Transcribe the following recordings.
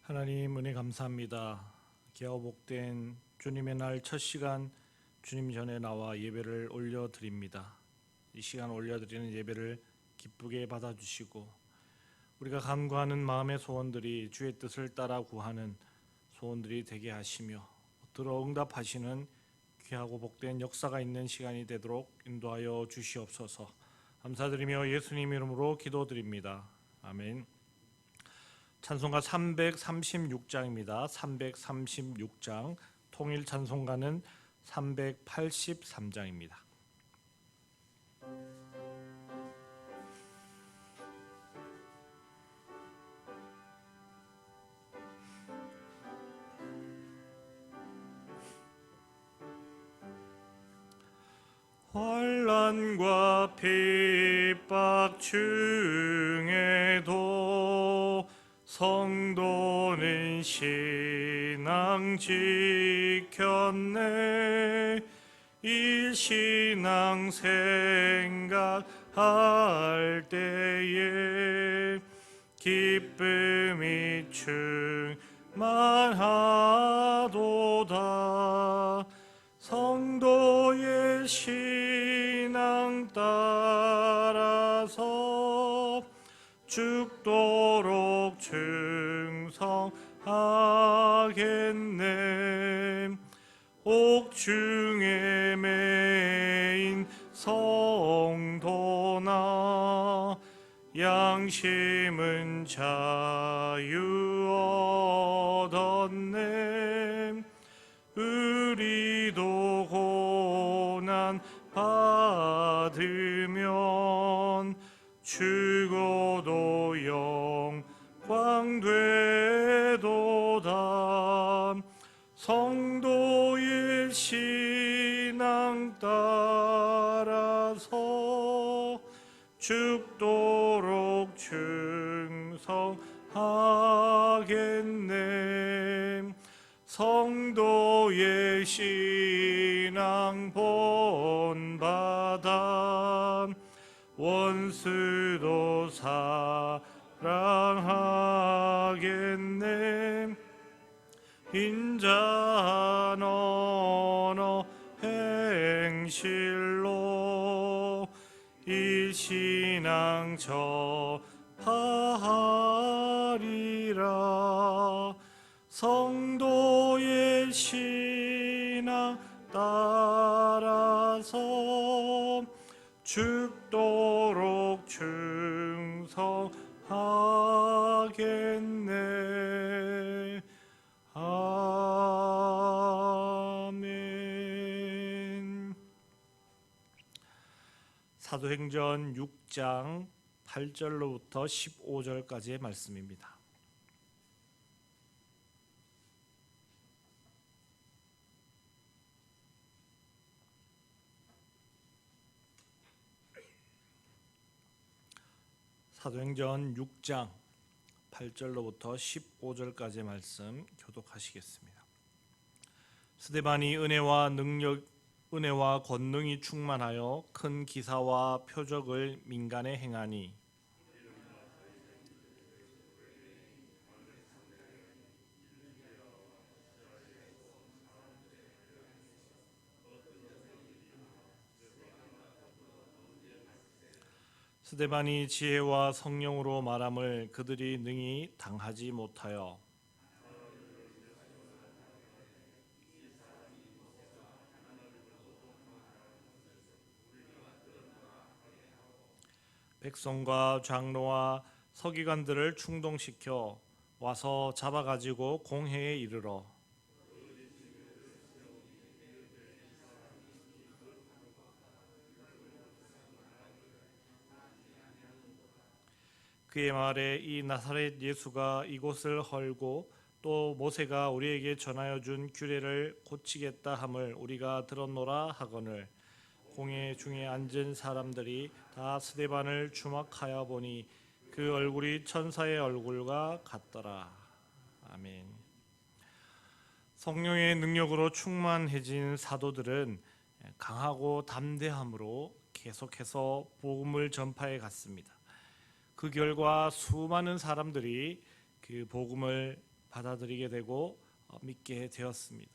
하나님 은혜 감사합니다. 귀하고 복된 주님의 날 첫 시간 주님 전에 나와 예배를 올려드립니다. 이 시간 올려드리는 예배를 기쁘게 받아주시고 우리가 간구하는 마음의 소원들이 주의 뜻을 따라 구하는 소원들이 되게 하시며 들어 응답하시는 귀하고 복된 역사가 있는 시간이 되도록 인도하여 주시옵소서. 감사드리며 예수님 이름으로 기도드립니다. 아멘. 찬송가 336장입니다. 336장, 통일 찬송가는 383장입니다. 환난과 핍박 중에도 성도는 신앙 지켰네. 일신앙 생각할 때에 기쁨이 충만하도다. 성도의 신앙 따라서 죽도록 충성하겠네. 옥중에 매인 성도나 양심은 자유 얻었네. 우리도 고난 받으면 죽어도 영광 되도다. 성도의 신앙 따라서 죽도록 충성하겠네. 성도의 신앙 본받아 원수도 사랑하겠네. 인자한 언어 행실로 이 신앙 전파하리라. 성도의 신앙 따라서 죽도록 충성하겠네. 아멘. 사도행전 6장 8절로부터 15절까지의 말씀입니다. 사도행전 6장 8절로부터 15절까지의 말씀 교독하시겠습니다. 스데반이 은혜와 권능이 충만하여 큰 기사와 표적을 민간에 행하니 스데반이 지혜와 성령으로 말함을 그들이 능히 당하지 못하여 백성과 장로와 서기관들을 충동시켜 와서 잡아가지고 공회에 이르러 그의 말에 이 나사렛 예수가 이곳을 헐고 또 모세가 우리에게 전하여 준 규례를 고치겠다 함을 우리가 들었노라 하거늘 공회 중에 앉은 사람들이 다 스데반을 주목하여 보니 그 얼굴이 천사의 얼굴과 같더라. 아멘. 성령의 능력으로 충만해진 사도들은 강하고 담대함으로 계속해서 복음을 전파해 갔습니다. 그 결과 수많은 사람들이 그 복음을 받아들이게 되고 믿게 되었습니다.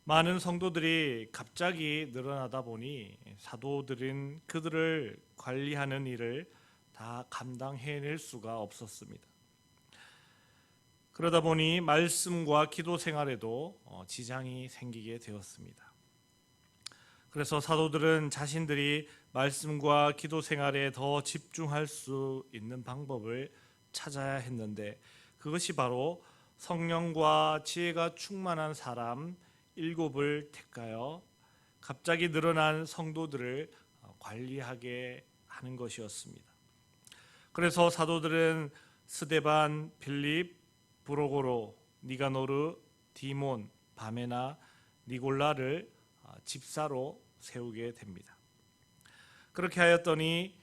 많은 성도들이 갑자기 늘어나다 보니 사도들은 그들을 관리하는 일을 다 감당해낼 수가 없었습니다. 그러다 보니 말씀과 기도 생활에도 지장이 생기게 되었습니다. 그래서 사도들은 자신들이 말씀과 기도 생활에 더 집중할 수 있는 방법을 찾아야 했는데, 그것이 바로 성령과 지혜가 충만한 사람 7을 택하여 갑자기 늘어난 성도들을 관리하게 하는 것이었습니다. 그래서 사도들은 스데반, 빌립, 브로고로, 니가노르, 디몬, 바메나, 니골라를 집사로 세우게 됩니다. 그렇게 하였더니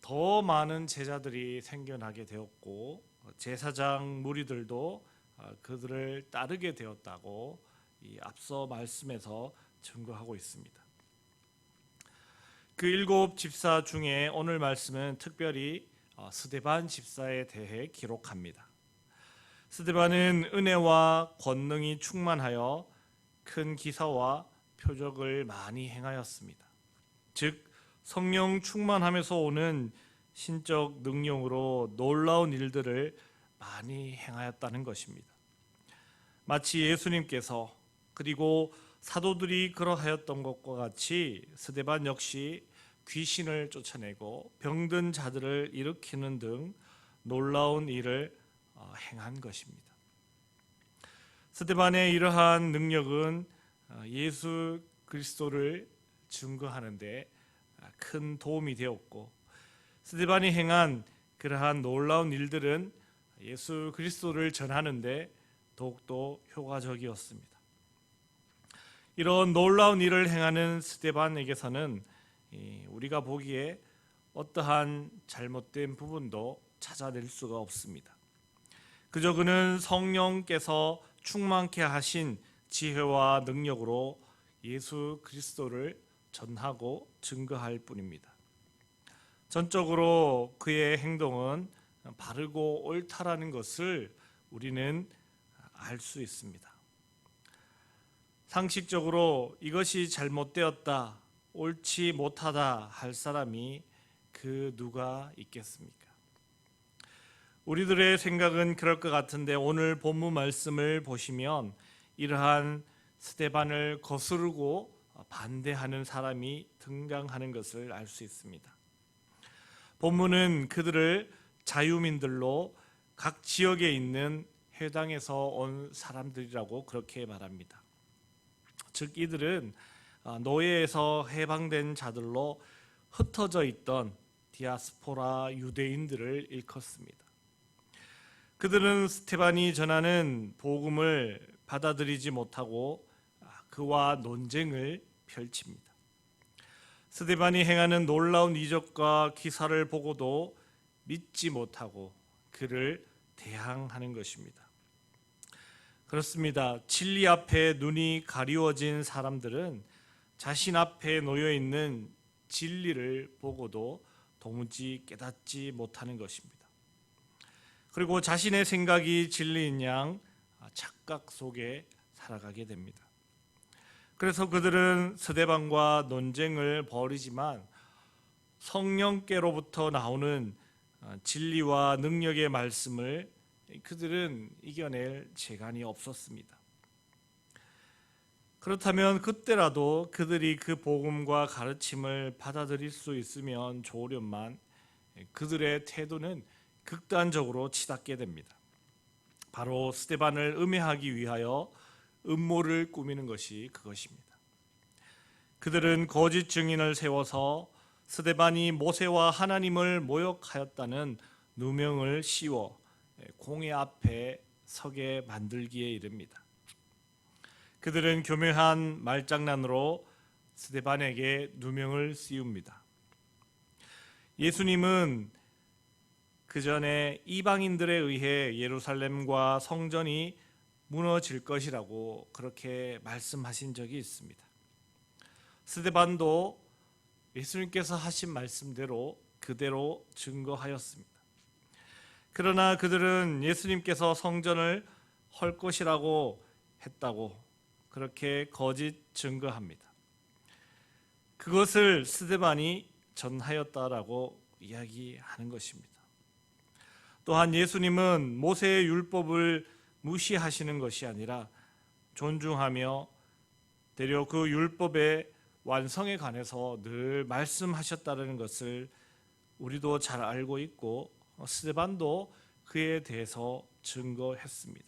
더 많은 제자들이 생겨나게 되었고, 제사장 무리들도 그들을 따르게 되었다고 이 앞서 말씀에서 증거하고 있습니다. 그 7 집사 중에 오늘 말씀은 특별히 스데반 집사에 대해 기록합니다. 스데반은 은혜와 권능이 충만하여 큰 기사와 표적을 많이 행하였습니다. 즉 성령 충만함에서 오는 신적 능력으로 놀라운 일들을 많이 행하였다는 것입니다. 마치 예수님께서 그리고 사도들이 그러하였던 것과 같이 스데반 역시 귀신을 쫓아내고 병든 자들을 일으키는 등 놀라운 일을 행한 것입니다. 스데반의 이러한 능력은 예수 그리스도를 증거하는 데 큰 도움이 되었고, 스데반이 행한 그러한 놀라운 일들은 예수 그리스도를 전하는 데 더욱더 효과적이었습니다. 이런 놀라운 일을 행하는 스데반에게서는 우리가 보기에 어떠한 잘못된 부분도 찾아낼 수가 없습니다. 그저 그는 성령께서 충만케 하신 지혜와 능력으로 예수 그리스도를 전하고 증거할 뿐입니다. 전적으로 그의 행동은 바르고 옳다라는 것을 우리는 알 수 있습니다. 상식적으로 이것이 잘못되었다, 옳지 못하다 할 사람이 그 누가 있겠습니까? 우리들의 생각은 그럴 것 같은데, 오늘 본문 말씀을 보시면 이러한 스데반을 거스르고 반대하는 사람이 등장하는 것을 알 수 있습니다. 본문은 그들을 자유민들로 각 지역에 있는 회당에서 온 사람들이라고 그렇게 말합니다. 즉 이들은 노예에서 해방된 자들로 흩어져 있던 디아스포라 유대인들을 일컫습니다. 그들은 스데반이 전하는 복음을 받아들이지 못하고 그와 논쟁을 펼칩니다. 스데반이 행하는 놀라운 이적과 기사를 보고도 믿지 못하고 그를 대항하는 것입니다. 그렇습니다. 진리 앞에 눈이 가리워진 사람들은 자신 앞에 놓여 있는 진리를 보고도 도무지 깨닫지 못하는 것입니다. 그리고 자신의 생각이 진리인 양 착각 속에 살아가게 됩니다. 그래서 그들은 스데반과 논쟁을 벌이지만 성령께로부터 나오는 진리와 능력의 말씀을 그들은 이겨낼 재간이 없었습니다. 그렇다면 그때라도 그들이 그 복음과 가르침을 받아들일 수 있으면 좋으련만 그들의 태도는 극단적으로 치닫게 됩니다. 바로 스데반을 음해하기 위하여 음모를 꾸미는 것이 그것입니다. 그들은 거짓 증인을 세워서 스데반이 모세와 하나님을 모욕하였다는 누명을 씌워 공회 앞에 서게 만들기에 이릅니다. 그들은 교묘한 말장난으로 스데반에게 누명을 씌웁니다. 예수님은 그 전에 이방인들에 의해 예루살렘과 성전이 무너질 것이라고 그렇게 말씀하신 적이 있습니다. 스데반도 예수님께서 하신 말씀대로 그대로 증거하였습니다. 그러나 그들은 예수님께서 성전을 헐 것이라고 했다고 그렇게 거짓 증거합니다. 그것을 스데반이 전하였다라고 이야기하는 것입니다. 또한 예수님은 모세의 율법을 무시하시는 것이 아니라 존중하며 되려 그 율법의 완성에 관해서 늘 말씀하셨다는 것을 우리도 잘 알고 있고 스데반도 그에 대해서 증거했습니다.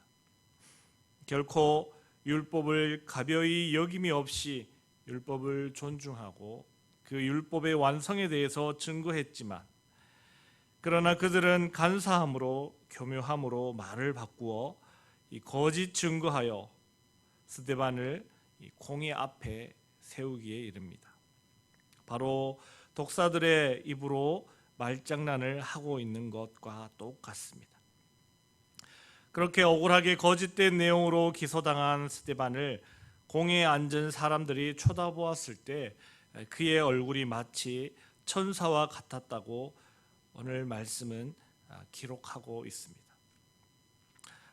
결코 율법을 가벼이 여김이 없이 율법을 존중하고 그 율법의 완성에 대해서 증거했지만, 그러나 그들은 간사함으로 교묘함으로 말을 바꾸어 이 거짓 증거하여 스데반을 이 공의 앞에 세우기에 이릅니다. 바로 독사들의 입으로 말장난을 하고 있는 것과 똑같습니다. 그렇게 억울하게 거짓된 내용으로 기소당한 스데반을 공에 앉은 사람들이 쳐다보았을 때 그의 얼굴이 마치 천사와 같았다고 오늘 말씀은 기록하고 있습니다.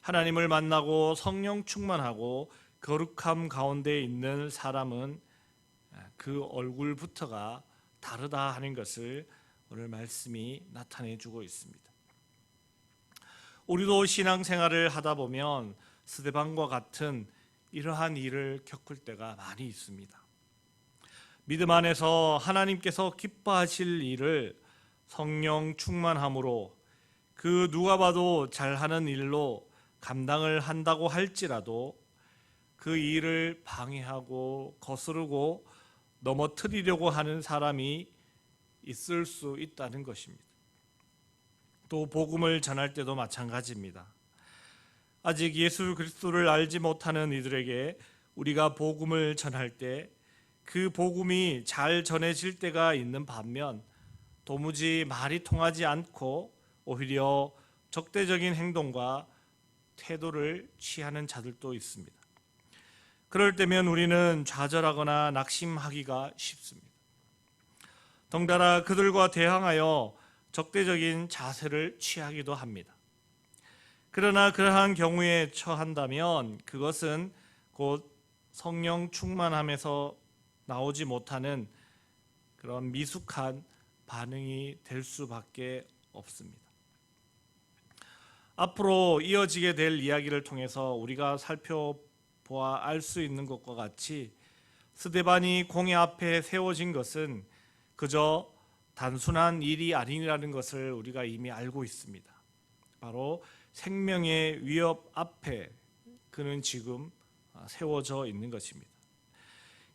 하나님을 만나고 성령 충만하고 거룩함 가운데 있는 사람은 그 얼굴부터가 다르다 하는 것을 오늘 말씀이 나타내 주고 있습니다. 우리도 신앙생활을 하다 보면 스데반과 같은 이러한 일을 겪을 때가 많이 있습니다. 믿음 안에서 하나님께서 기뻐하실 일을 성령 충만함으로 그 누가 봐도 잘하는 일로 감당을 한다고 할지라도 그 일을 방해하고 거스르고 넘어뜨리려고 하는 사람이 있을 수 있다는 것입니다. 또 복음을 전할 때도 마찬가지입니다. 아직 예수 그리스도를 알지 못하는 이들에게 우리가 복음을 전할 때 그 복음이 잘 전해질 때가 있는 반면 도무지 말이 통하지 않고 오히려 적대적인 행동과 태도를 취하는 자들도 있습니다. 그럴 때면 우리는 좌절하거나 낙심하기가 쉽습니다. 덩달아 그들과 대항하여 적대적인 자세를 취하기도 합니다. 그러나 그러한 경우에 처한다면 그것은 곧 성령 충만함에서 나오지 못하는 그런 미숙한 반응이 될 수밖에 없습니다. 앞으로 이어지게 될 이야기를 통해서 우리가 살펴보아 알 수 있는 것과 같이 스데반이 공의 앞에 세워진 것은 그저 단순한 일이 아니라는 것을 우리가 이미 알고 있습니다. 바로 생명의 위협 앞에 그는 지금 세워져 있는 것입니다.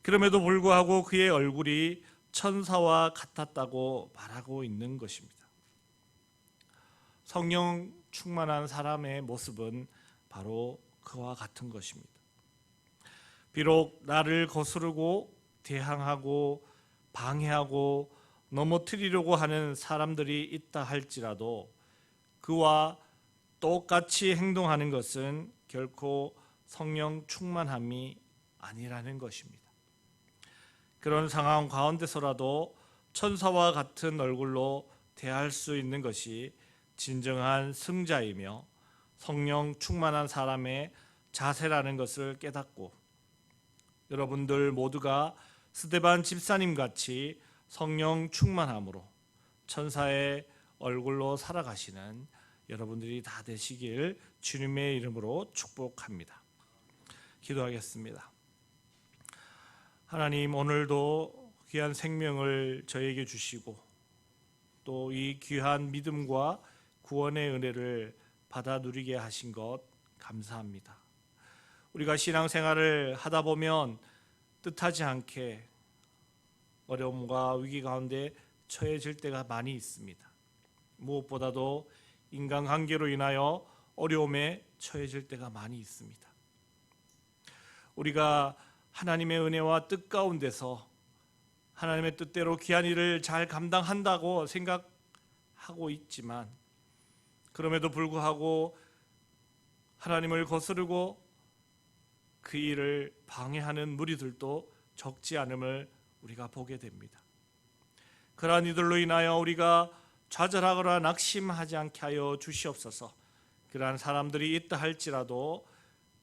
그럼에도 불구하고 그의 얼굴이 천사와 같았다고 말하고 있는 것입니다. 성령 충만한 사람의 모습은 바로 그와 같은 것입니다. 비록 나를 거스르고 대항하고 방해하고 넘어뜨리려고 하는 사람들이 있다 할지라도 그와 똑같이 행동하는 것은 결코 성령 충만함이 아니라는 것입니다. 그런 상황 가운데서라도 천사와 같은 얼굴로 대할 수 있는 것이 진정한 승자이며 성령 충만한 사람의 자세라는 것을 깨닫고 여러분들 모두가 스데반 집사님 같이 성령 충만함으로 천사의 얼굴로 살아가시는 여러분들이 다 되시길 주님의 이름으로 축복합니다. 기도하겠습니다. 하나님, 오늘도 귀한 생명을 저에게 주시고 또 이 귀한 믿음과 구원의 은혜를 받아 누리게 하신 것 감사합니다. 우리가 신앙생활을 하다 보면 뜻하지 않게 어려움과 위기 가운데 처해질 때가 많이 있습니다. 무엇보다도 인간관계로 인하여 어려움에 처해질 때가 많이 있습니다. 우리가 하나님의 은혜와 뜻 가운데서 하나님의 뜻대로 귀한 일을 잘 감당한다고 생각하고 있지만 그럼에도 불구하고 하나님을 거스르고 그 일을 방해하는 무리들도 적지 않음을 우리가 보게 됩니다. 그러한 이들로 인하여 우리가 좌절하거나 낙심하지 않게 하여 주시옵소서. 그러한 사람들이 있다 할지라도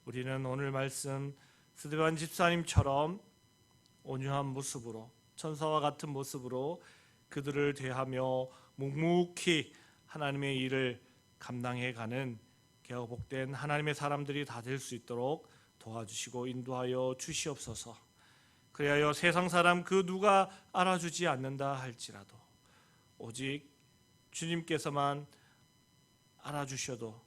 우리는 오늘 말씀 스데반 집사님처럼 온유한 모습으로, 천사와 같은 모습으로 그들을 대하며 묵묵히 하나님의 일을 감당해 가는 개와 복된 하나님의 사람들이 다 될 수 있도록 도와주시고 인도하여 주시옵소서. 그리하여 세상 사람 그 누가 알아주지 않는다 할지라도 오직 주님께서만 알아주셔도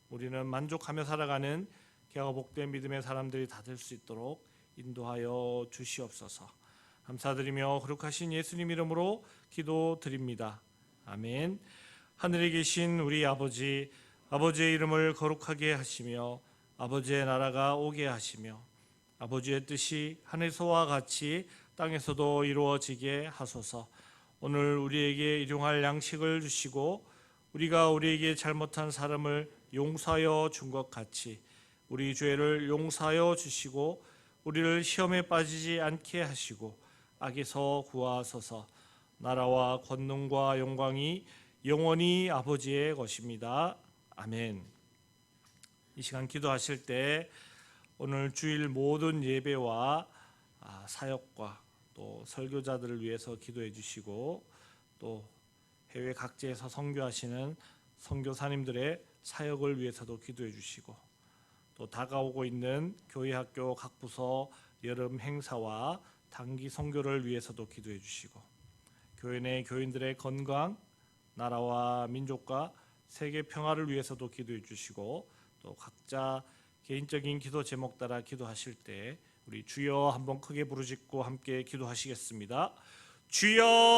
우리는 만족하며 살아가는 개와 복된 믿음의 사람들이 다 될 수 있도록 인도하여 주시옵소서. 감사드리며 거룩하신 예수님 이름으로 기도드립니다. 아멘. 하늘에 계신 우리 아버지, 아버지의 이름을 거룩하게 하시며 아버지의 나라가 오게 하시며 아버지의 뜻이 하늘에서와 같이 땅에서도 이루어지게 하소서. 오늘 우리에게 일용할 양식을 주시고 우리가 우리에게 잘못한 사람을 용서하여 준 것 같이 우리 죄를 용서하여 주시고 우리를 시험에 빠지지 않게 하시고 악에서 구하소서. 나라와 권능과 영광이 영원히 아버지의 것입니다. 아멘. 이 시간 기도하실 때 오늘 주일 모든 예배와 사역과 또 설교자들을 위해서 기도해 주시고 또 해외 각지에서 선교하시는 선교사님들의 사역을 위해서도 기도해 주시고 또 다가오고 있는 교회 학교 각 부서 여름 행사와 단기 선교를 위해서도 기도해 주시고 교회 내 교인들의 건강, 나라와 민족과 세계 평화를 위해서도 기도해 주시고 또 각자 개인적인 기도 제목 따라 기도하실 때 우리 주여 한번 크게 부르짖고 함께 기도하시겠습니다. 주여